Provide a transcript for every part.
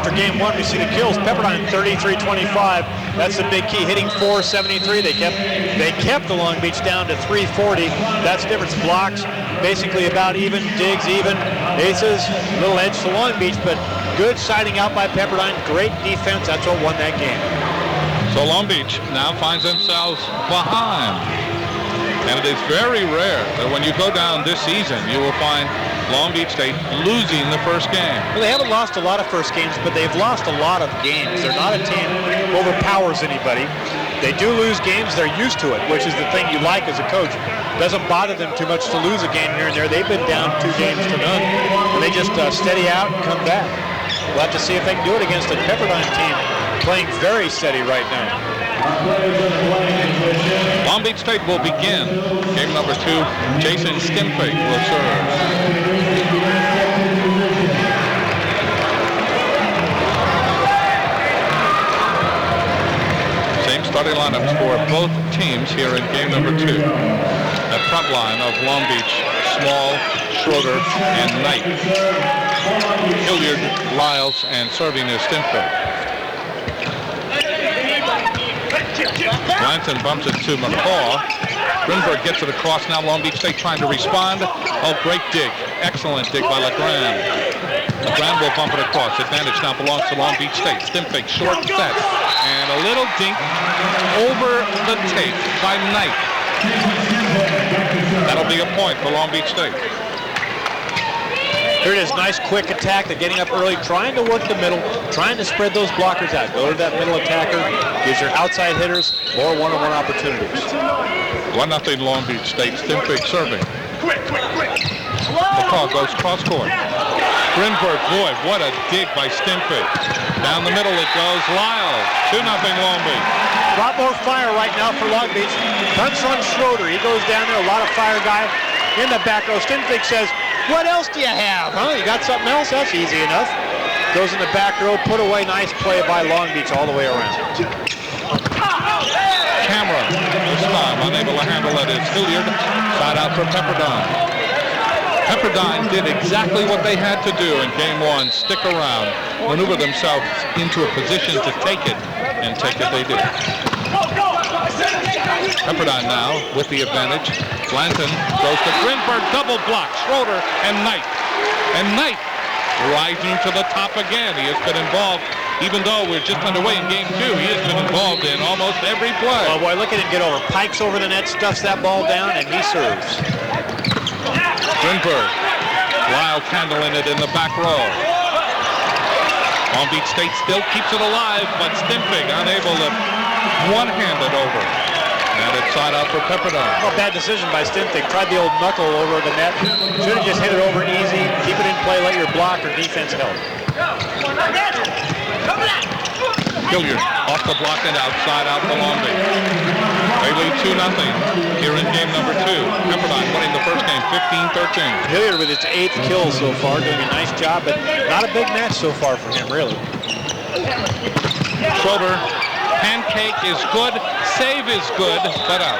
after game one, we see the kills. Pepperdine 33-25. That's the big key. Hitting 473. They kept the Long Beach down to 340. That's the difference. Blocks basically about even. Digs even. Aces, little edge to Long Beach, but good siding out by Pepperdine. Great defense. That's what won that game. So Long Beach now finds themselves behind. And it is very rare that when you go down this season, you will find Long Beach State losing the first game. Well, they haven't lost a lot of first games, but they've lost a lot of games. They're not a team that overpowers anybody. They do lose games. They're used to it, which is the thing you like as a coach. It doesn't bother them too much to lose a game here and there. They've been down 2 games to none, and they just steady out and come back. We'll have to see if they can do it against a Pepperdine team playing very steady right now. Long Beach State will begin. Game number 2, Jason Stimfig will serve. Same starting lineups for both teams here in game number 2. That front line of Long Beach, Small, Schroeder, and Knight. Hilliard, Lyles, and serving is Stimfig. Blanton bumps it to McCaw. Grinberg gets it across. Now Long Beach State trying to respond. Oh, great dig. Excellent dig by LeGrand. LeGrand will bump it across. Advantage now belongs to Long Beach State. Stimfig, short set. And a little dink over the tape by Knight. That'll be a point for Long Beach State. Here it is, nice quick attack. They're getting up early, trying to work the middle, trying to spread those blockers out. Go to that middle attacker, gives your outside hitters more one-on-one opportunities. 1-0 Long Beach State. Stimfig serving. McCaw goes cross court. Grinberg, boy, what a dig by Stimfig. Down the middle it goes. Lyles, 2-0 Long Beach. A lot more fire right now for Long Beach. Punts on Schroeder. He goes down there, a lot of fire guy in the back row. Stimfig says, "What else do you have, huh? You got something else? That's easy enough." Goes in the back row, put away, nice play by Long Beach all the way around. Cameron, this time unable to handle it is Hilliard. Side out for Pepperdine. Pepperdine did exactly what they had to do in game 1. Stick around, maneuver themselves into a position to take it, and take it they did. Pepperdine now with the advantage. Blanton goes to Grinberg, double block, Schroeder and Knight. And Knight rising to the top again. He has been involved, even though we're just underway in game 2, he has been involved in almost every play. Oh boy, look at him get over. Pikes over the net, stuffs that ball down, and he serves. Grinberg, Lyle handling it in the back row. Long Beach State still keeps it alive, but Stimfig unable to one-hand it over. And it's side out for Pepperdine. Oh, bad decision by Stimfig. Tried the old knuckle over the net. Should have just hit it over easy. Keep it in play, let your block or defense help. Hilliard off the block and outside out for Long Beach. They lead 2-0 here in game number 2. Pepperdine winning the first game 15-13. Hilliard with its 8th kill so far, doing a nice job, but not a big match so far for him, really. Schroeder, pancake is good, save is good, but out.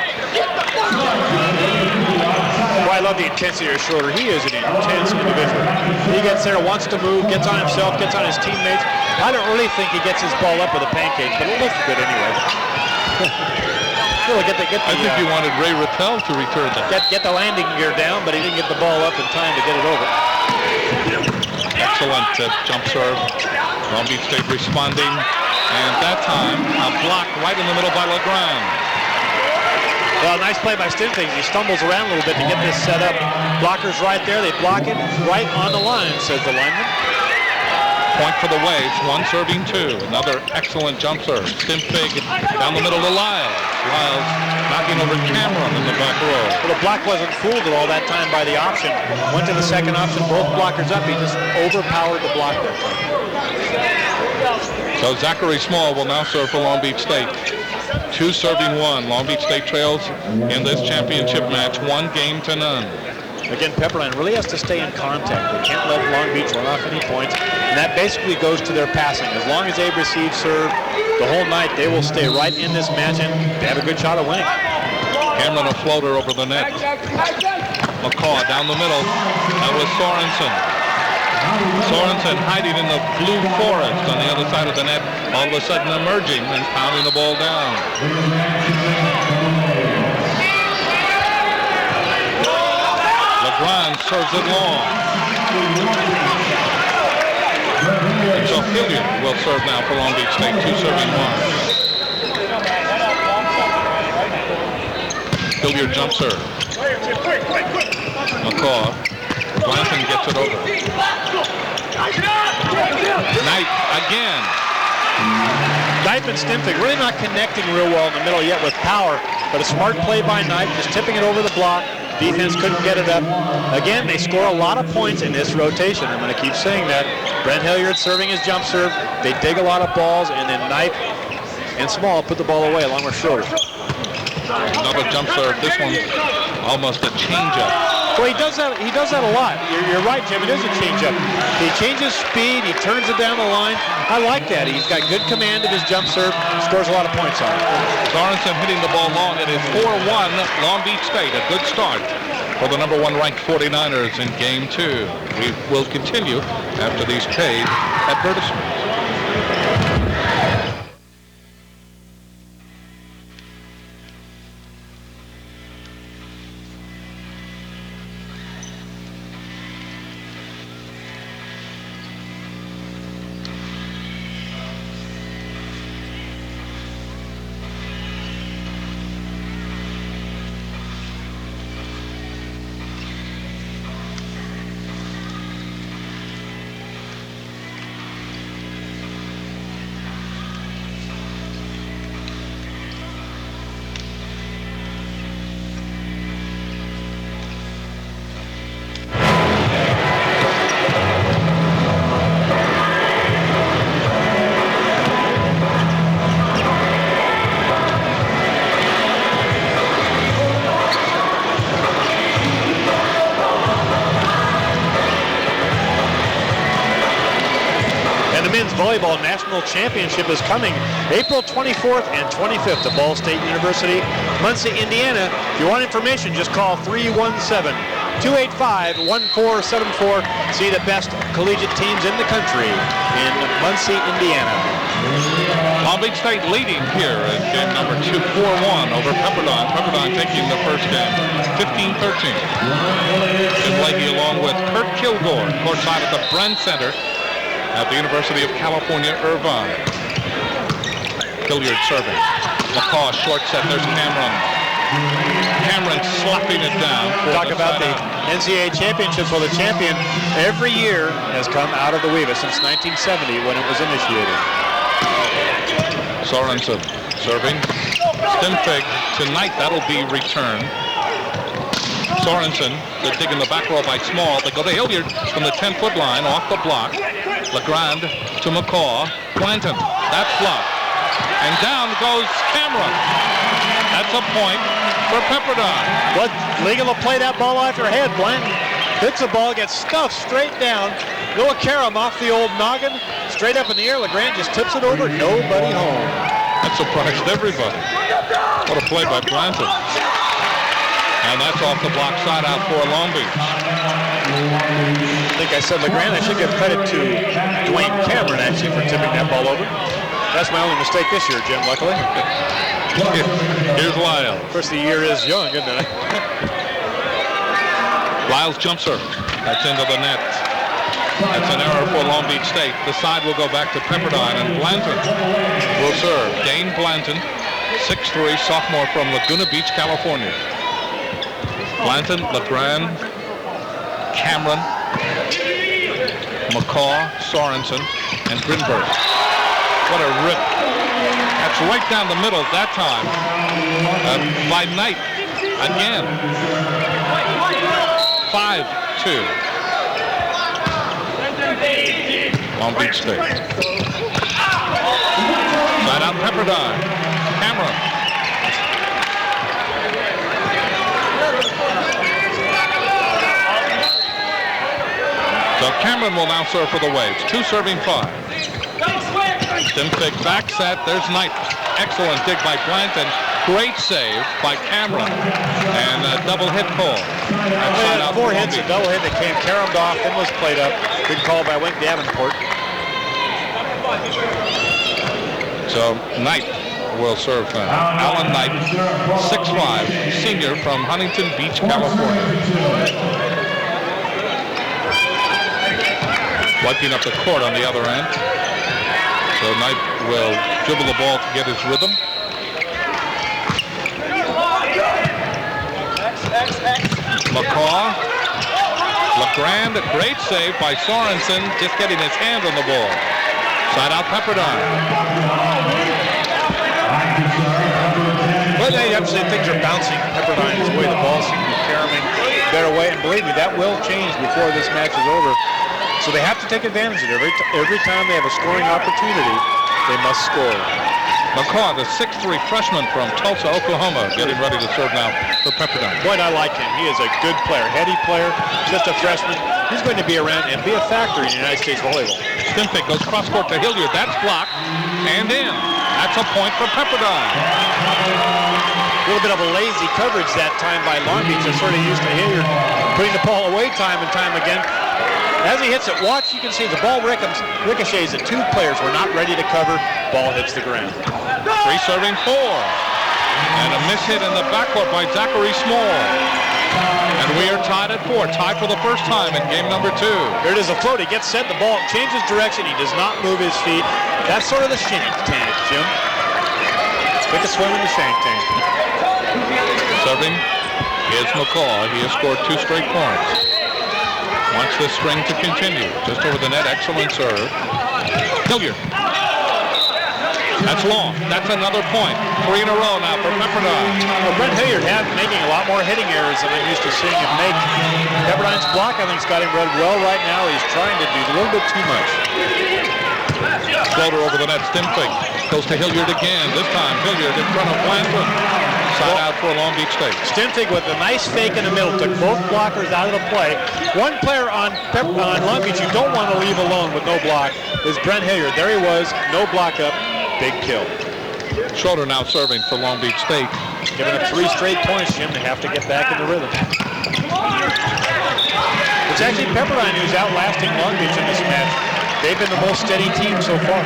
Well, I love the intensity of Schroeder. He is an intense individual. He gets there, wants to move, gets on himself, gets on his teammates. I don't really think he gets his ball up with a pancake, but it looks good anyway. Really I think you wanted Ray Rattel to return that. Get the landing gear down, but he didn't get the ball up in time to get it over. Excellent jump serve. Long Beach State responding. And that time, a block right in the middle by LeGrand. Well, nice play by Stimfig. He stumbles around a little bit to get this set up. Blocker's right there. They block it right on the line, says the lineman. Point for the Waves, 1 serving 2. Another excellent jump serve. Stimfig down the middle to Lyles. Lyles knocking over Cameron in the back row. Well, the block wasn't fooled at all that time by the option. Went to the second option, both blockers up. He just overpowered the block that time. So Zachary Small will now serve for Long Beach State. 2 serving 1. Long Beach State trails in this championship match 1-0. Again, Pepperdine really has to stay in contact. They can't let Long Beach run off any points. And that basically goes to their passing. As long as they receive serve the whole night, they will stay right in this match and they have a good shot of winning. Cameron a floater over the net. McCaw down the middle. That was Sorensen. Sorensen hiding in the blue forest on the other side of the net, all of a sudden emerging and pounding the ball down. LeGrand serves it long. And so Hilliard will serve now for Long Beach State, 2 serving 1. Hilliard jump serve. McCaw. Blanton gets it over. Knight again. Knight and Stimfig really not connecting real well in the middle yet with power, but a smart play by Knight, just tipping it over the block. Defense couldn't get it up. Again, they score a lot of points in this rotation. I'm going to keep saying that. Brent Hilliard serving his jump serve. They dig a lot of balls, and then Knight and Small put the ball away along with Schroeder. Another jump serve. This one almost a changeup. Well, he does that a lot. You're right, Jim. It is a changeup. He changes speed. He turns it down the line. I like that. He's got good command of his jump serve. Scores a lot of points on it. Sorensen hitting the ball long. It is 4-1 Long Beach State. A good start for the #1 ranked 49ers in Game 2. We will continue after these paid advertisements. Volleyball National Championship is coming April 24th and 25th at Ball State University, Muncie, Indiana. If you want information, just call 317-285-1474. See the best collegiate teams in the country in Muncie, Indiana. Long Beach State leading here in game number 2, 4-1 over Pepperdine. Pepperdine taking the first game, 15-13. Jim Leahy along with Kurt Kilgore, courtside at the Bren Center at the University of California, Irvine. Hilliard serving. McCaw short set. There's Cameron. Cameron slapping it down. Talk about the NCAA championships. Well, the champion every year has come out of the WIVA since 1970 when it was initiated. Sorensen serving. Stimfig tonight. That'll be returned. Sorensen, they're digging the back row by Small. They go to Hilliard from the 10-foot line off the block. LeGrand to McCaw. Blanton, that's blocked. And down goes Cameron. That's a point for Pepperdine. What legal to play that ball off your head, Blanton? Hits the ball, gets stuffed straight down. Noah Karam off the old noggin, straight up in the air. LeGrand just tips it over, nobody home. That surprised everybody. What a play by Blanton. And that's off the block side out for Long Beach. I think I said LeGrand. I should give credit to Dwayne Cameron, actually, for tipping that ball over. That's my only mistake this year, Jim, luckily. Here's Lyle. Of course, the year is young, isn't it? Lyle's jump serve. That's into the net. That's an error for Long Beach State. The side will go back to Pepperdine, and Blanton will serve. Dane Blanton, 6'3", sophomore from Laguna Beach, California. Blanton, LeGrand, Cameron, McCaw, Sorensen, and Grinberg. What a rip. That's right down the middle that time by Knight again. 5-2. Long Beach State. Side out Pepperdine. Cameron. So Cameron will now serve for the Waves. 2 serving 5. Stimfig back set. There's Knight. Excellent dig by Blanton. Great save by Cameron. And a double hit call. Four hits, a double hit that came caromed off, then was played up. Good call by Wink Davenport. So Knight will serve now. Alan Knight, 6'5", senior from Huntington Beach, California. Wiping up the court on the other end. So Knight will dribble the ball to get his rhythm. McCaw. LeGrand, great save by Sorensen, just getting his hand on the ball. Side out Pepperdine. Well, they have to say things are bouncing Pepperdine's way. The ball seems to be caroming their way, and believe me, that will change before this match is over. So they have to take advantage of it. Every time they have a scoring opportunity, they must score. McCaw, the 6'3" freshman from Tulsa, Oklahoma, getting ready to serve now for Pepperdine. Boy, I like him. He is a good player, heady player, just a freshman. He's going to be around and be a factor in United States volleyball. Stimpick goes cross court to Hilliard. That's blocked and in. That's a point for Pepperdine. A little bit of a lazy coverage that time by Long Beach. They're sort of used to Hilliard putting the ball away time and time again. As he hits it, watch, you can see the ball ricochets. The two players were not ready to cover. Ball hits the ground. 3 serving 4. And a miss hit in the backcourt by Zachary Small. And we are tied at 4. Tied for the first time in game number 2. Here it is, a float. He gets set. The ball changes direction. He does not move his feet. That's sort of the shank tank, Jim. Take a swim in the shank tank. Serving is McCaw. He has scored 2 straight points. Wants this string to continue. Just over the net, excellent serve. Hilliard. That's long. That's another point. 3 in a row now for Pepperdine. Well, Brent Hilliard has making a lot more hitting errors than I'm used to seeing him make. Pepperdine's block, I think, has got him read well right now. He's trying to do a little bit too much. Floater over the net. Stimpick goes to Hilliard again. This time, Hilliard in front of Blanton. Side out for Long Beach State. Stimpick with a nice fake in the middle. Took both blockers out of the play. One player on Long Beach you don't want to leave alone with no block is Brent Hilliard. There he was. No block up. Big kill. Schroeder now serving for Long Beach State. Giving up 3 straight points, Jim. They have to get back in the rhythm. It's actually Pepperdine who's outlasting Long Beach in this match. They've been the most steady team so far.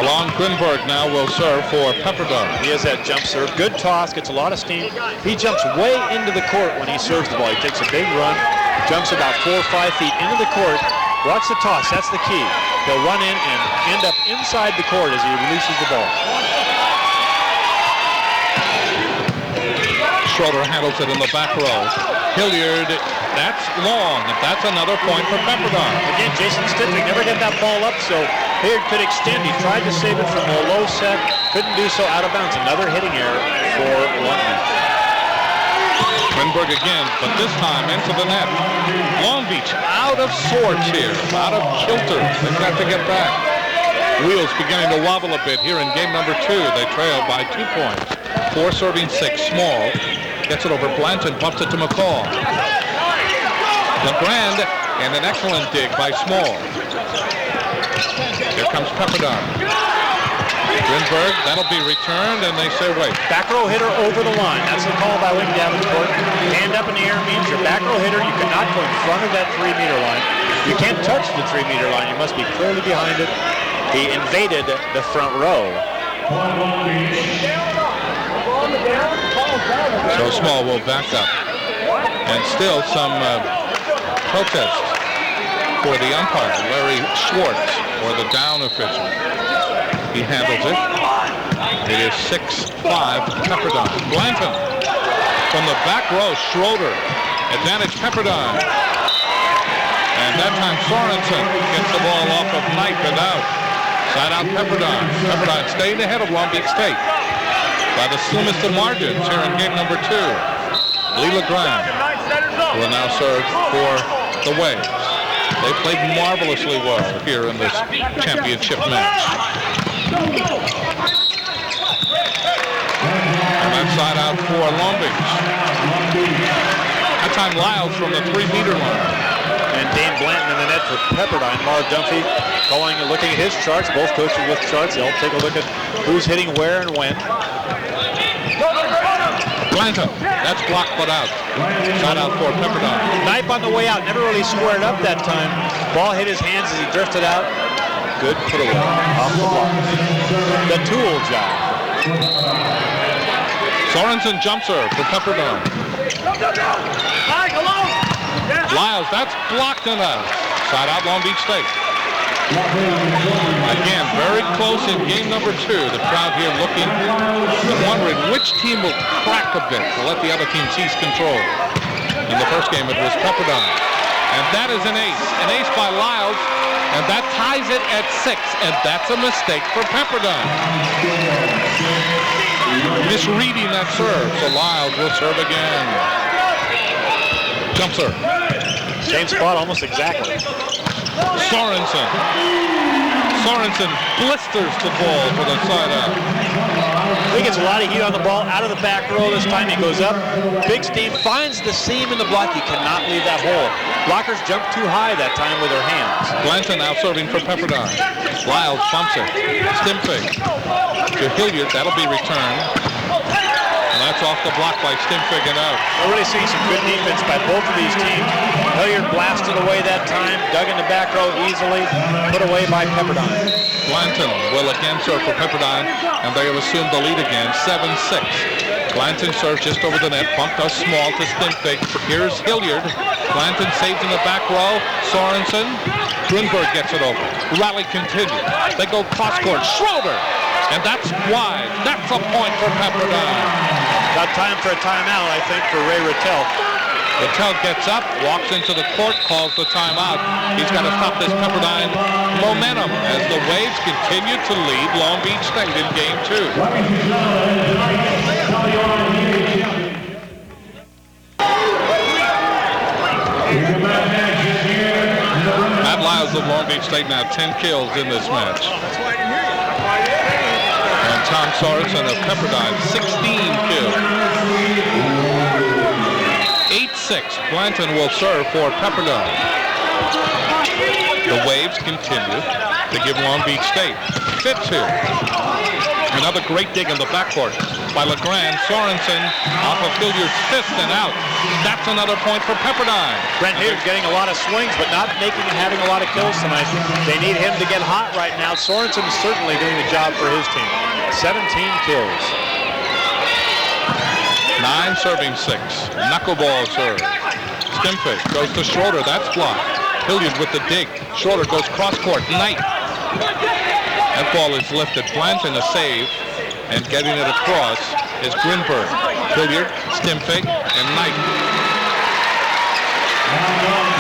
Alon Grinberg now will serve for Pepperdine. He has that jump serve. Good toss, gets a lot of steam. He jumps way into the court when he serves the ball. He takes a big run, jumps about 4 or 5 feet into the court. Watch the toss, that's the key. He'll run in and end up inside the court as he releases the ball. Schroeder handles it in the back row. Hilliard, that's long. That's another point for Pepperdine. Again, Jason Stimpick never get that ball up, so Hilliard could extend. He tried to save it from a low set, couldn't do so, out of bounds. Another hitting error for Long Beach. Grinberg again, but this time into the net. Long Beach out of sorts here, out of kilter. They've got to get back. Wheels beginning to wobble a bit here in game number 2. They trail by 2 points. 4 serving 6. Small gets it over Blanton, bumps it to McCaw. LeGrand and an excellent dig by Small. Here comes Pepperdine. Grinberg, that'll be returned, and they say wait. Back row hitter over the line. That's the call by Wink Davenport. Hand up in the air means your back row hitter. You cannot go in front of that 3-meter line. You can't touch the 3-meter line. You must be clearly behind it. He invaded the front row. So Small will back up. And still some protest for the umpire, Larry Schwartz, or the down official. He handles it. It is 6-5 Pepperdine. Blanton from the back row. Schroeder. Advantage Pepperdine. And that time Sorensen gets the ball off of Knight and out. Side out Pepperdine. Pepperdine staying ahead of Long Beach State by the slimmest of margins here in game number 2. Lee LeGrand will now serve for the Waves. They played marvelously well here in this championship match. And that side out for Long Beach. That time Lyles from the 3-meter line. And Dane Blanton in the net for Pepperdine. Marv Dunphy looking at his charts. Both coaches with charts. They'll take a look at who's hitting where and when. Blanton, that's blocked but out. Shot out for Pepperdine. Knipe on the way out, never really squared up that time. Ball hit his hands as he drifted out. Good put away off the block. The tool job. Sorensen jump serve for Pepperdine. Lyles, that's blocked and out. Side out Long Beach State. Again, very close in game number 2. The crowd here looking and wondering which team will crack a bit to let the other team seize control. In the first game, it was Pepperdine. And that is an ace by Lyles, and that ties it at 6, and that's a mistake for Pepperdine. Misreading that serve, so Lyles will serve again. Jump serve. Same spot, almost exactly. Sorensen blisters the ball for the side out. He gets a lot of heat on the ball out of the back row this time. He goes up. Big Steve finds the seam in the block. He cannot leave that hole. Blockers jump too high that time with their hands. Blanton now serving for Pepperdine. Lyles bumps it. Stimpig to Hilliard. That'll be returned. And that's off the block by Stimpig and out. We're really seeing some good defense by both of these teams. Hilliard blasted away that time, dug in the back row easily, put away by Pepperdine. Blanton will again serve for Pepperdine, and they have assumed the lead again, 7-6. Blanton serves just over the net, bumped us small to Stimpig. Here's Hilliard. Blanton saves in the back row. Sorensen. Grunberg gets it over. Rally continues. They go cross court. Schroeder. And that's wide. That's a point for Pepperdine. Got time for a timeout, I think, for Ray Rattel. Rattel gets up, walks into the court, calls the timeout. He's got to stop this Pepperdine momentum as the Waves continue to lead Long Beach State in game 2. Matt Lyles of Long Beach State now 10 kills in this match. And Tom Sorensen of Pepperdine, 16 kills. 8-6. Blanton will serve for Pepperdine. The Waves continue to give Long Beach State fits here. Another great dig in the backcourt by LeGrand. Sorensen off of Hilliard's fist and out. That's another point for Pepperdine. Brent Hilliard getting a lot of swings, but not having a lot of kills tonight. They need him to get hot right now. Sorensen is certainly doing the job for his team. 17 kills. 9 serving 6. Knuckleball serve. Stimpig goes to Schroeder. That's blocked. Hilliard with the dig. Schroeder goes cross court. Knight. That ball is lifted. Blanton a save. And getting it across is Grunberg. Hilliard, Stimpig, and Knight.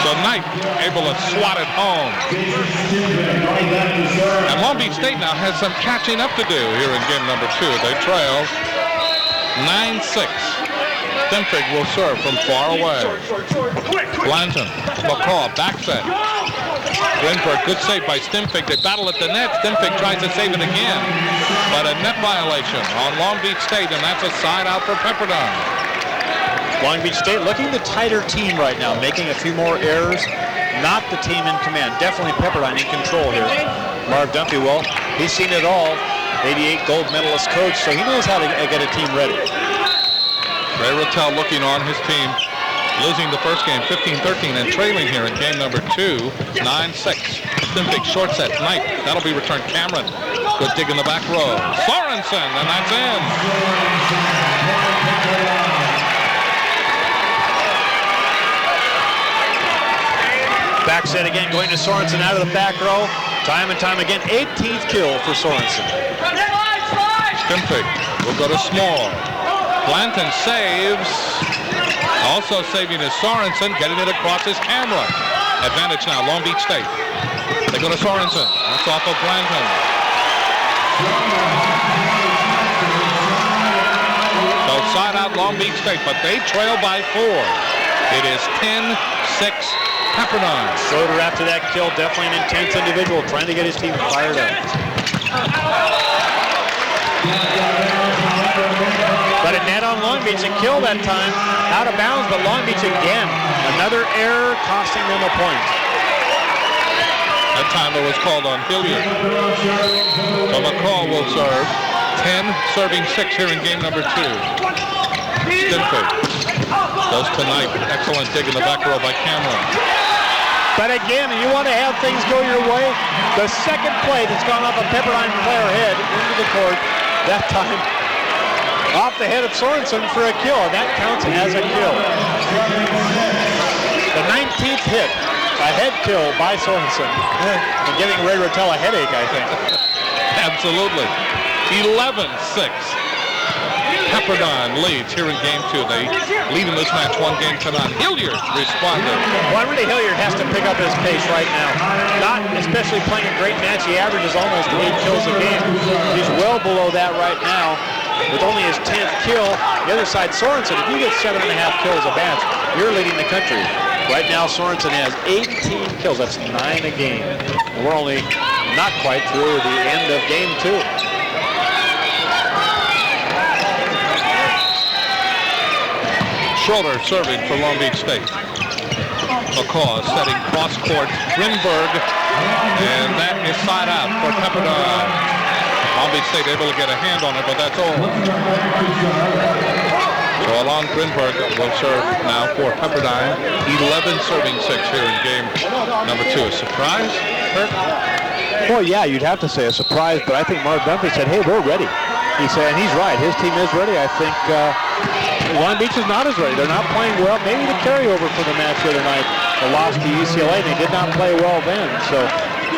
So Knight able to swat it home. And Long Beach State now has some catching up to do here in game number 2. They trail 9-6. Stimpig will serve from far away. Blanton, McCaw, back set. Grunberg, good save by Stimpig. They battle at the net. Stimpig tries to save it again. But a net violation on Long Beach State, and that's a side out for Pepperdine. Long Beach State looking the tighter team right now, making a few more errors. Not the team in command. Definitely Pepperdine in control here. Marv Dumpy, well, he's seen it all. 88 gold medalist coach, so he knows how to get a team ready. Ray Rattel looking on his team, losing the first game 15-13 and trailing here in game number 2, 9-6. Stimpig short set, Knight, that'll be returned. Cameron, good dig in the back row. Sorensen, and that's in. Back set again, going to Sorensen out of the back row. Time and time again, 18th kill for Sorensen. Stimpig will go to Small. Blanton saves. Also saving is Sorensen, getting it across his camera. Advantage now, Long Beach State. They go to Sorensen. That's off of Blanton. So side out Long Beach State, but they trail by 4. It is 10-6 Pepperdine. Schroeder after that kill, definitely an intense individual, trying to get his team fired up. But a net on Long Beach, a kill that time, out of bounds, but Long Beach again, another error costing them a point. That time it was called on Hilliard. So McCall will serve. 10 serving 6 here in game number 2. Stimpy goes to Knight. Excellent dig in the back row by Cameron. But again, you want to have things go your way. The second play that's gone off a Pepperdine player head into the court, that time off the head of Sorensen for a kill, and that counts as a kill. The 19th hit, a head kill by Sorensen, and giving Ray Rottell a headache, I think. Absolutely. 11-6. Pepperdine leads here in game 2. They lead in this match 1 game to none. Hilliard responded. Well, really, Hilliard has to pick up his pace right now. Not especially playing a great match. He averages almost 8 kills a game. He's well below that right now with only his 10th kill. The other side, Sorensen, if you get 7.5 kills a match, you're leading the country. Right now, Sorensen has 18 kills. That's 9 a game. And we're only not quite through the end of game 2. Schroeder serving for Long Beach State. McCaw setting cross court. Grinberg, and that is side out for Pepperdine. Long Beach State able to get a hand on it, but that's all. So Alon Grinberg will serve now for Pepperdine. 11 serving 6 here in game number 2. A surprise, Kirk? Well, yeah, you'd have to say a surprise, but I think Mark Dunphy said, hey, we're ready. He said, and he's right, his team is ready. I think Long Beach is not as ready. They're not playing well. Maybe the carryover for the match the other night, the loss to UCLA, they did not play well then. So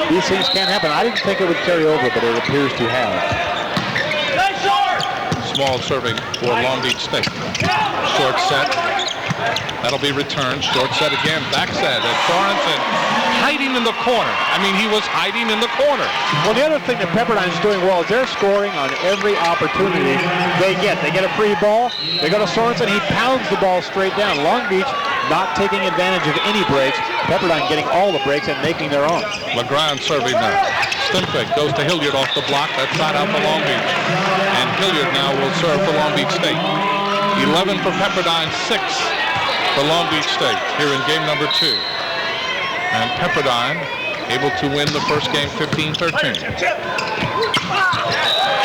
these things can't happen. I didn't think it would carry over, but it appears to have. Small serving for Long Beach State. Short set. That'll be returned. Short set again. Back set. And Sorensen hiding in the corner. I mean, he was hiding in the corner. Well, the other thing that Pepperdine's doing well is they're scoring on every opportunity they get. They get a free ball. They go to Sorensen. He pounds the ball straight down. Long Beach not taking advantage of any breaks. Pepperdine getting all the breaks and making their own. LeGrand serving now. Stimpik goes to Hilliard off the block. That's side out for Long Beach. And Hilliard now will serve for Long Beach State. 11 for Pepperdine, 6 for Long Beach State here in game number 2. And Pepperdine able to win the first game 15-13.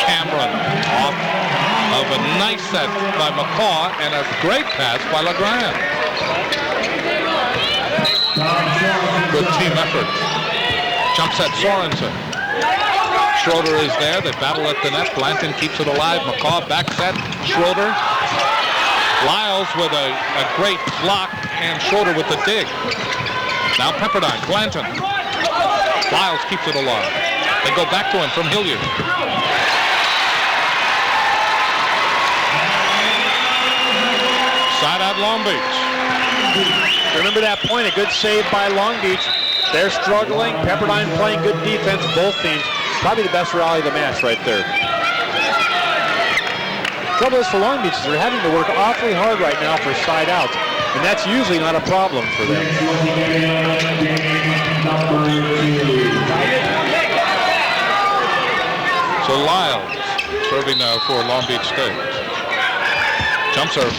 Cameron off of a nice set by McCaw and a great pass by LeGrand. Good team effort. Jump set Sorensen. Schroeder is there. They battle at the net. Blanton keeps it alive. McCaw back set. Schroeder. Lyles with a great block and Schroeder with the dig. Now Pepperdine. Blanton. Lyles keeps it alive. They go back to him from Hilliard. Side out Long Beach. Remember that point, a good save by Long Beach. They're struggling. Pepperdine playing good defense, both teams. Probably the best rally of the match right there. Trouble is for Long Beach is they're having to work awfully hard right now for side outs, and that's usually not a problem for them. So Lyles serving now for Long Beach State. Jump serve.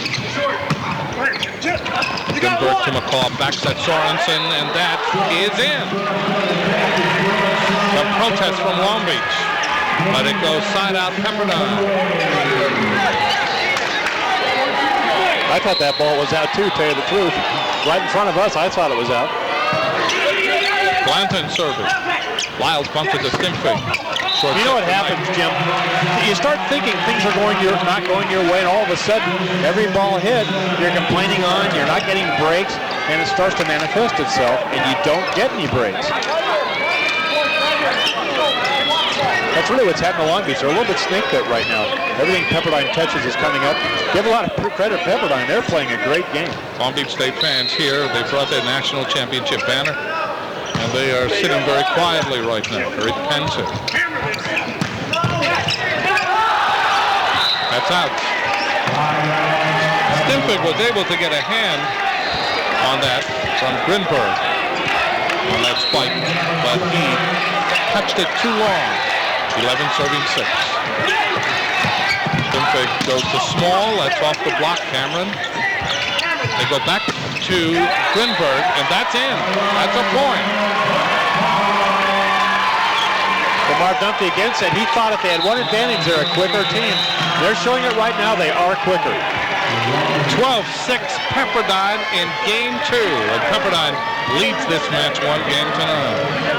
Grinberg to McCaw, backs at Sorensen, and that is in. A protest from Long Beach, but it goes side out Pepperdine. I thought that ball was out too, tell you the truth. Right in front of us, I thought it was out. Blanton serving. Lyles bumped it to Stimpy. You know what happens, Jim? You start thinking things are not going your way, and all of a sudden, every ball hit, you're complaining on, you're not getting breaks, and it starts to manifest itself, and you don't get any breaks. That's really what's happening to Long Beach. They're a little bit snake bit right now. Everything Pepperdine touches is coming up. Give a lot of credit to Pepperdine. They're playing a great game. Long Beach State fans here, they brought their national championship banner, and they are sitting very quietly right now, very pensive. That's out. Stimpik was able to get a hand on that from Grinberg on that spike, but he touched it too long. 11 serving 6. Stimpik goes to Small. That's off the block, Cameron. They go back to Grinberg, and that's in. That's a point. Mark Dunphy again said he thought if they had one advantage, they're a quicker team. They're showing it right now. They are quicker. 12-6 Pepperdine in game 2. And Pepperdine leads this match 1-9.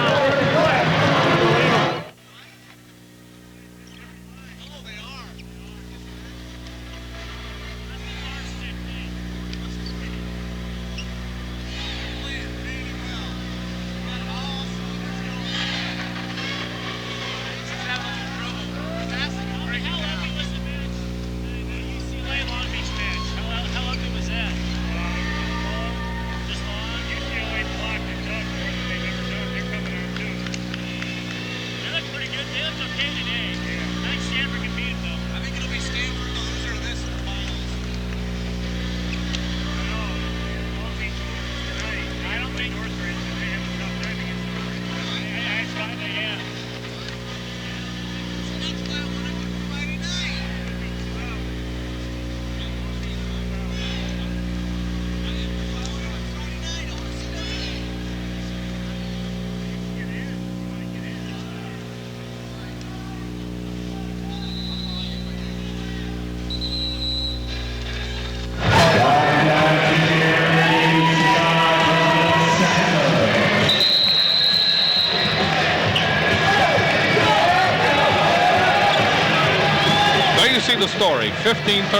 The story, 15-13,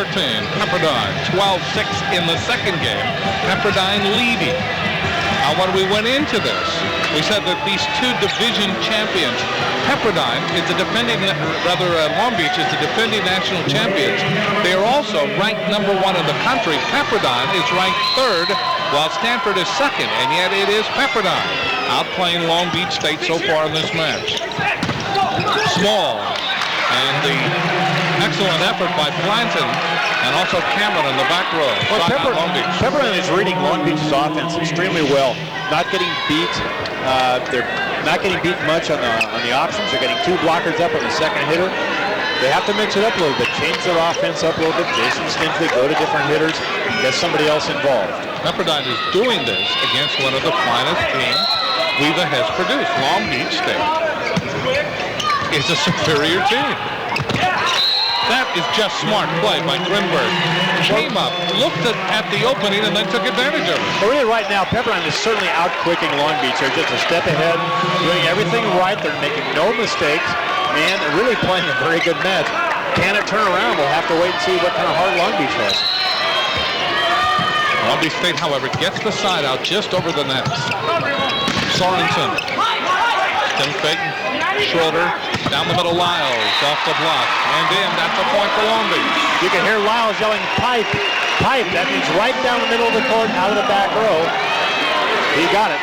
Pepperdine, 12-6 in the second game, Pepperdine leading. Now when we went into this, we said that these two division champions, Pepperdine is the defending, Long Beach is the defending national champions. They are also ranked number 1 in the country. Pepperdine is ranked 3rd, while Stanford is 2nd, and yet it is Pepperdine outplaying Long Beach State so far in this match. Small, and the excellent effort by Planton and also Cameron in the back row. Well, Pepperdine is reading Long Beach's offense extremely well. Not getting beat. They're not getting beat much on the options. They're getting 2 blockers up on the second hitter. They have to mix it up a little bit, change their offense up a little bit. Jason Stintley, go to different hitters, get somebody else involved. Pepperdine is doing this against one of the finest teams WIVA has produced. Long Beach State is a superior team. That is just smart play by Grinberg. Came up, looked at the opening, and then took advantage of it. Well, really right now, Pepperdine is certainly out-quicking Long Beach. They're just a step ahead, doing everything right. They're making no mistakes, and they're really playing a very good match. Can it turn around? We'll have to wait and see what kind of heart Long Beach has. Long Beach State, however, gets the side out just over the net. Sorensen. Tim Fig, Schroeder, down the middle, Lyles, off the block, and in. That's a point for Long Beach. You can hear Lyles yelling, pipe, pipe. That means right down the middle of the court, out of the back row. He got it.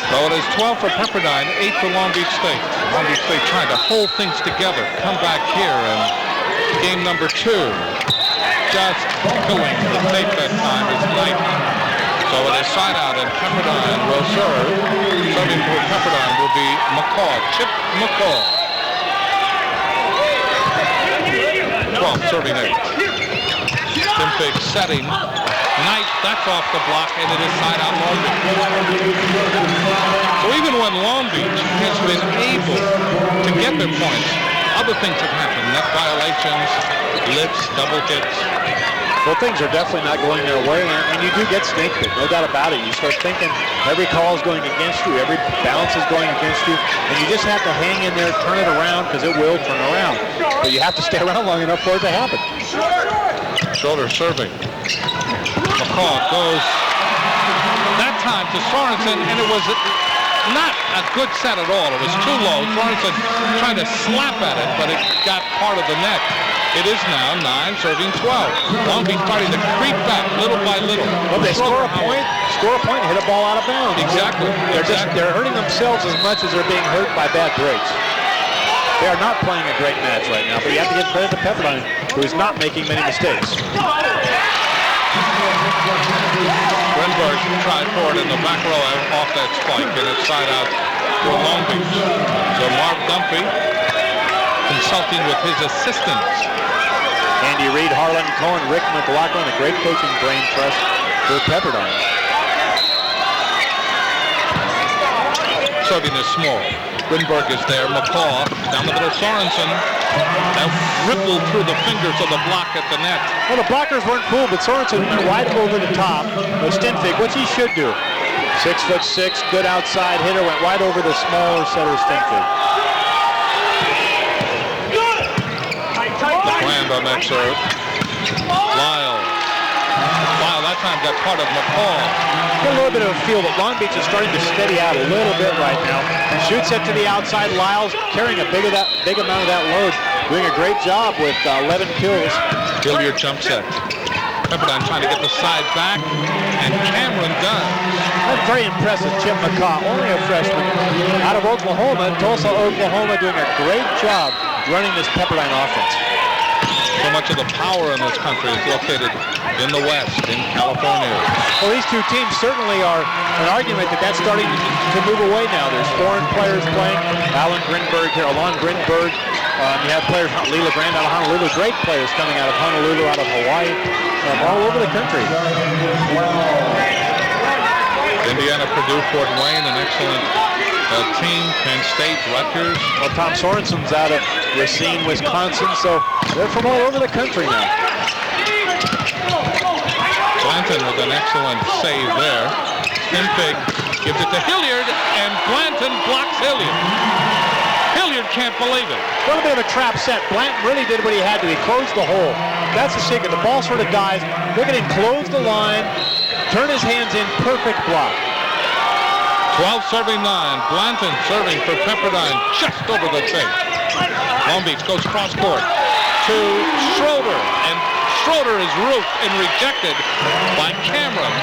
So it is 12 for Pepperdine, 8 for Long Beach State. Long Beach State trying to hold things together, come back here and game number 2. Just killing the State that time is 9th. So it is side out and Pepperdine will serve. Serving for Pepperdine will be McCall, Chip McCall. 12 serving 8. Timpig setting. Knight, that's off the block, and it is side out Long Beach. So even when Long Beach has been able to get their points, other things have happened. Net violations, lifts, double hits. Well, things are definitely not going their way, and you do get snake bit, no doubt about it. You start thinking every call is going against you, every bounce is going against you, and you just have to hang in there, turn it around, because it will turn around. But you have to stay around long enough for it to happen. Shoulder serving. McCall goes that time to Sorensen, and it was not a good set at all. It was too low. Sorensen tried to slap at it, but it got part of the net. It is now 9 serving 12. Long Beach starting to creep back little by little. Well, they score a point, and hit a ball out of bounds. Exactly. They're hurting themselves as much as they're being hurt by bad breaks. They are not playing a great match right now, but you have to give credit to Pepperdine, who is not making many mistakes. Grinberg tried for it in the back row off that spike, and it's side out for Long Beach. So Mark Dumpy consulting with his assistants. Andy Reid, Harlan Cohen, Rick McLaughlin, a great coaching brain trust for Pepperdine. serving is small. Grinberg is there. McCaw down the middle. Sorensen. That rippled through the fingers of the block at the net. Well, the blockers weren't cool, but Sorensen went right over the top of Stinfig, which he should do. 6'6", good outside hitter, went right over the smaller setter Stinfig. Brand on that serve. Lyle that time got part of McCall. Got a little bit of a feel that Long Beach is starting to steady out a little bit right now. Shoots it to the outside. Lyle's carrying a big amount of that load. Doing a great job with 11 kills. Hilliard jump set. Pepperdine trying to get the side back, and Cameron does. That's very impressive, Chip McCaw, only a freshman out of Oklahoma, Tulsa, Oklahoma, doing a great job running this Pepperdine offense. So much of the power in this country is located in the West, in California. Well, these two teams certainly are an argument that that's starting to move away now. There's foreign players playing. Alan Grinberg here, Alon Grinberg. You have players, Leela Grand out of Honolulu, great players coming out of Honolulu, out of Hawaii, all over the country. Indiana, Purdue, Fort Wayne, an excellent team. Penn State, Rutgers. Well, Tom Sorensen's out of Racine, Wisconsin, so they're from all over the country now. Blanton with an excellent save there. Stinfig gives it to Hilliard, and Blanton blocks Hilliard. Hilliard can't believe it. A little bit of a trap set. Blanton really did what he had to. He closed the hole. That's the secret. The ball sort of dies. Look at him close the line, turn his hands in, perfect block. 12 serving 9. Blanton serving for Pepperdine just over the tape. Long Beach goes cross court to Schroeder, and Schroeder is roofed and rejected by Cameron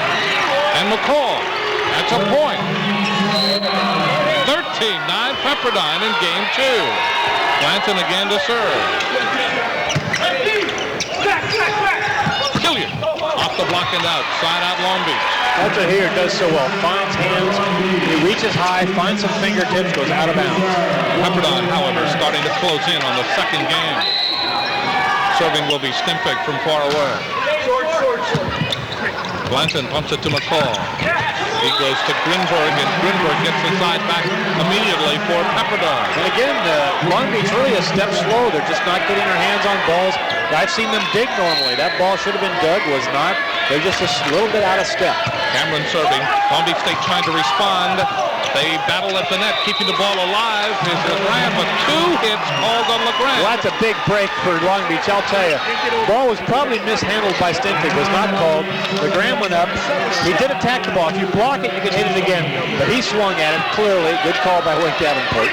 and McCall. That's a point. 13-9 Pepperdine in game 2. Blanton again to serve. Hilliard off the block and out. Side out Long Beach. That's what Hilliard does so well. Finds hands, he reaches high, finds some fingertips, goes out of bounds. Pepperdine, however, starting to close in on the second game. Serving will be Stinfig from far away. Blanton pumps it to McCall. He goes to Grinberg, and Grinberg gets the side back immediately for Pepperdine. And again, Long Beach really a step slow. They're just not getting their hands on balls. I've seen them dig normally. That ball should have been dug, was not. They're just a little bit out of step. Cameron serving. Long Beach State trying to respond. They battle at the net, keeping the ball alive. Here's LeGrand, but 2 hits called on LeGrand. Well, that's a big break for Long Beach, I'll tell you. The ball was probably mishandled by Stinfig, was not called. LeGrand went up. He did attack the ball. If you block it, you can hit it again. But he swung at it, clearly. Good call by Wink Davenport.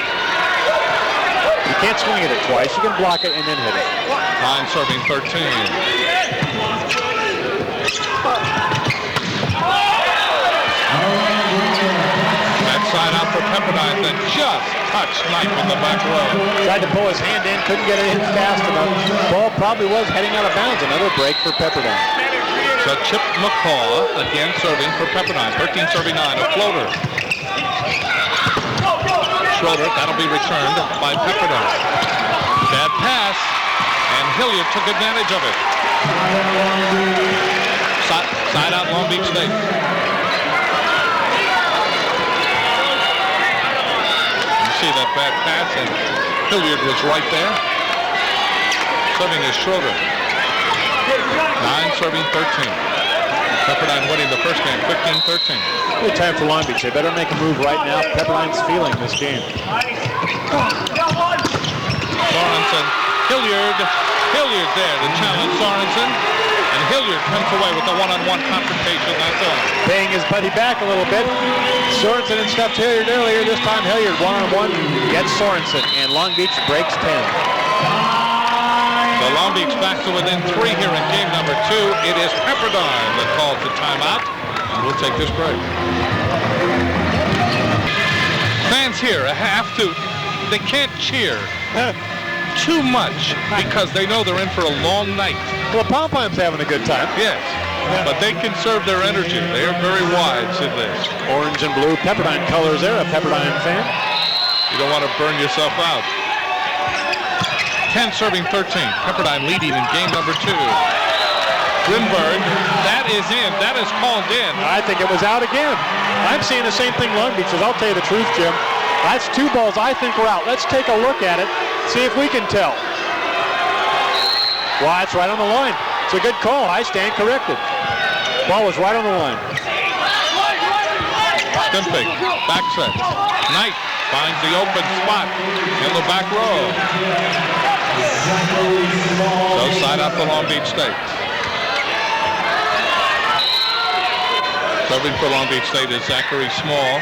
You can't swing at it twice. You can block it and then hit it. 9 serving 13. Side out for Pepperdine that just touched Knight in the back row. Tried to pull his hand in, couldn't get it in fast enough. Ball probably was heading out of bounds. Another break for Pepperdine. So Chip McCaw again serving for Pepperdine. 13 serving 9, a floater. Schroeder, that'll be returned by Pepperdine. Bad pass, and Hilliard took advantage of it. Side out Long Beach State. See that bad pass, and Hilliard was right there. Serving is Schroeder. 9 serving 13. Pepperdine winning the first game, 15-13. Good time for Long Beach. They better make a move right now. Pepperdine's feeling this game. Sorensen, Hilliard there to challenge Sorensen. And Hilliard comes away with a one-on-one confrontation. That's all. Paying his buddy back a little bit. Sorensen and stuffed Hilliard earlier. This time Hilliard one-on-one gets Sorensen, and Long Beach breaks 10. So Long Beach back to within 3 here in game number 2. It is Pepperdine that calls the timeout. And we'll take this break. Fans here have to, they can't cheer too much because they know they're in for a long night. Well, Pom-Pom's having a good time. Yes, but they conserve their energy. They are very wise in this. Orange and blue Pepperdine colors there, a Pepperdine fan. You don't want to burn yourself out. 10 serving 13. Pepperdine leading in game number 2. Grinberg, that is in. That is called in. I think it was out again. I'm seeing the same thing Long Beach is. I'll tell you the truth, Jim. That's 2 balls I think were out. Let's take a look at it, see if we can tell. Well, that's right on the line. It's a good call. I stand corrected. Ball was right on the line. Stimpig, back set. Knight finds the open spot in the back row. So side out for Long Beach State. Serving for Long Beach State is Zachary Small.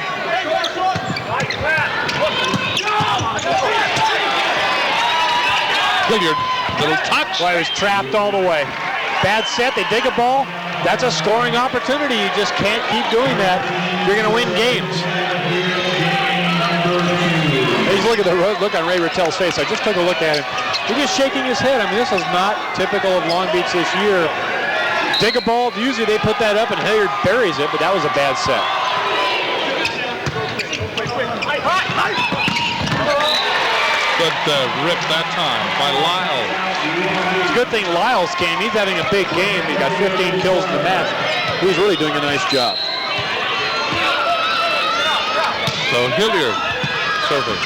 Hilliard, little touch. Boy, he was trapped all the way. Bad set, they dig a ball. That's a scoring opportunity. You just can't keep doing that. You're going to win games. He's look at the look on Ray Rattel's face. I just took a look at him. He's just shaking his head. I mean, this is not typical of Long Beach this year. Dig a ball, usually they put that up and Hilliard buries it, but that was a bad set. Good rip that time by Lyle. It's a good thing Lyles came. He's having a big game. He got 15 kills in the match. He's really doing a nice job. So Hilliard serving.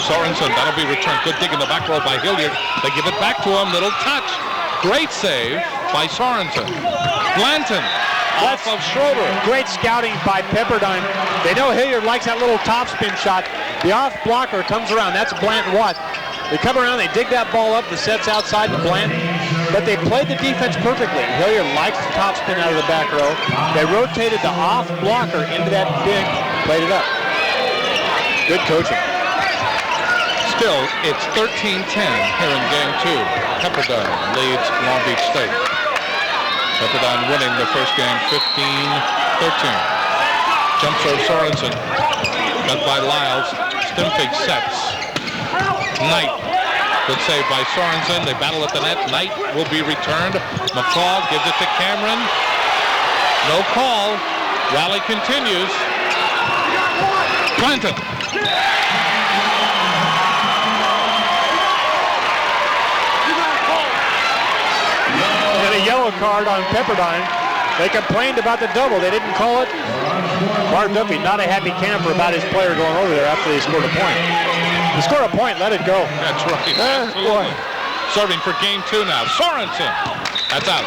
Sorensen, that'll be returned. Good dig in the back row by Hilliard. They give it back to him. Little touch. Great save by Sorensen. Blanton off of Schroeder. Great scouting by Pepperdine. They know Hilliard likes that little topspin shot. The off blocker comes around. That's Blanton Watt. They come around, they dig that ball up. The set's outside to Blanton. But they played the defense perfectly. Hilliard likes the topspin out of the back row. They rotated the off blocker into that big, played it up. Good coaching. Still, it's 13-10 here in game 2. Pepperdine leads Long Beach State. Pepperdine winning the first game 15-13. Jump serve Sorensen. Got by Lyles. Stimpig sets. Knight. Good save by Sorensen. They battle at the net. Knight will be returned. McCall gives it to Cameron. No call. Rally continues. Clinton. And a yellow card on Pepperdine. They complained about the double. They didn't call it. Bart Duffy, not a happy camper about his player going over there after they scored a point. They scored a point, let it go. That's right. Absolutely. Serving for game 2 now. Sorensen. That's out.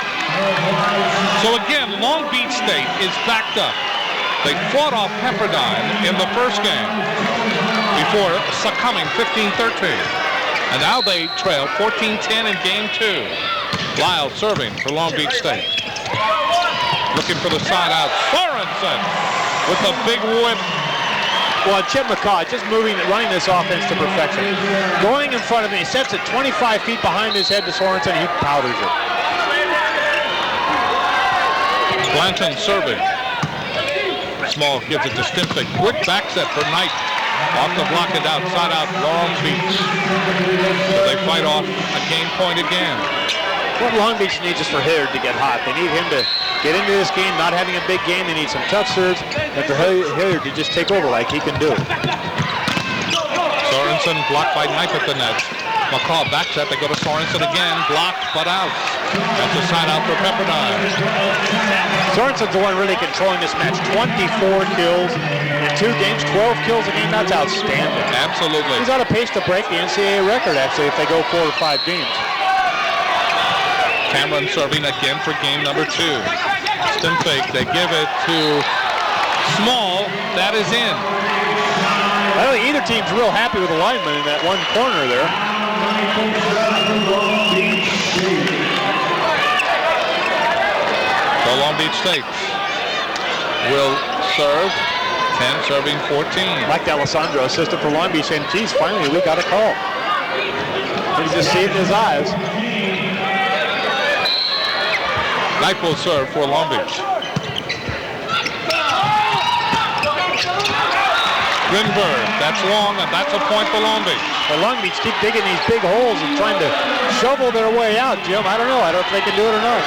So again, Long Beach State is backed up. They fought off Pepperdine in the first game before succumbing 15-13. And now they trail 14-10 in game 2. Lyle serving for Long Beach State. Looking for the side out. Sorensen with a big whip. Well, Chip McCaw just running this offense to perfection. Going in front of him, he sets it 25 feet behind his head to Sorensen, and he powders it. Blanton serving. Small gives it to Stimpig. Quick back set for Knight. Off the block and outside out Long Beach. So they fight off a game point again. What Long Beach needs is for Hilliard to get hot. They need him to get into this game, not having a big game. They need some tough serves, and for Hilliard to just take over like he can do. Sorensen blocked by Knight at the net. McCall back set. They go to Sorensen again. Blocked, but out. That's a side out for Pepperdine. Sorensen's the one really controlling this match. 24 kills in 2 games, 12 kills a game. That's outstanding. Absolutely. He's on a pace to break the NCAA record, actually, if they go 4 or 5 games. Cameron serving again for game number 2. Stimpig, they give it to Small. That is in. I don't think either team's real happy with the lineman in that one corner there. So Long Beach State will serve. 10 serving 14. Mike D'Alessandro, assistant for Long Beach, saying, geez, finally we got a call. He's just saved his eyes. Knight will serve for Long Beach. Grinberg, that's long, and that's a point for Long Beach. Well, Long Beach keep digging these big holes and trying to shovel their way out, Jim. I don't know if they can do it or not.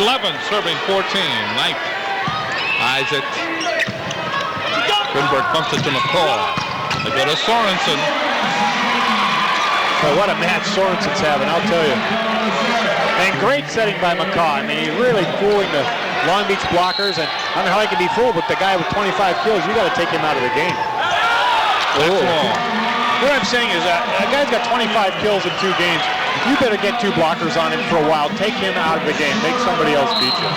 11 serving 14. Knight eyes it. Grinberg bumps it to McCall. They go to Sorensen. Well, what a match Sorensen's having, I'll tell you. And great setting by McCaw. I mean, he's really fooling the Long Beach blockers, and I don't know how they can be fooled, but the guy with 25 kills, you got to take him out of the game. That's wrong. What I'm saying is that a guy's got 25 kills in 2 games. You better get 2 blockers on him for a while. Take him out of the game. Make somebody else beat you.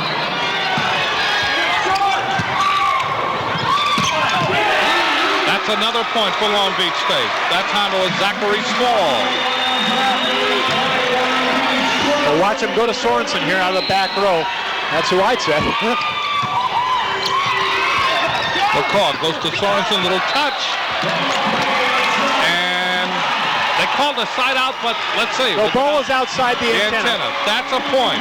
That's another point for Long Beach State. That time it was Zachary Small. Well, watch him go to Sorensen here out of the back row. That's who I'd say. McCall goes to Sorensen, little touch. And they called the side out, but let's see. The ball is outside the antenna. That's a point.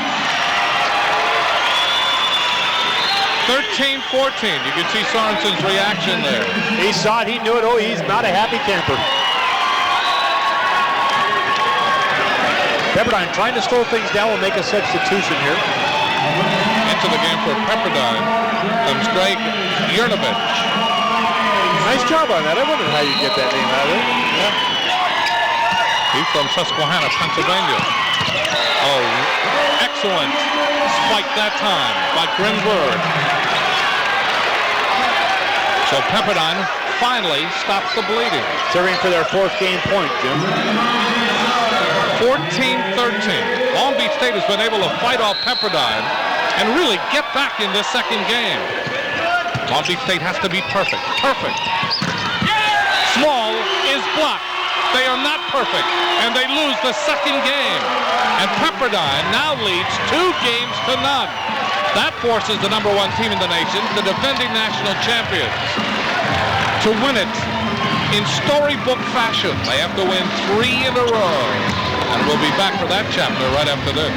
13-14. You can see Sorensen's reaction there. He saw it. He knew it. Oh, he's not a happy camper. Pepperdine trying to slow things down will make a substitution here. Into the game for Pepperdine comes Greg Yernovich. Nice job on that. I wondered how you get that name out of it. Yeah. He's from Susquehanna, Pennsylvania. Oh, excellent spike that time by Grinberg. So Pepperdine finally stops the bleeding. Serving for their 4th game point, Jim. 14-13. Long Beach State has been able to fight off Pepperdine and really get back in this second game. Long Beach State has to be perfect. Perfect. Small is blocked. They are not perfect, and they lose the second game. And Pepperdine now leads 2 games to none. That forces the #1 team in the nation, the defending national champions, to win it in storybook fashion. They have to win 3 in a row. And we'll be back for that chapter right after this.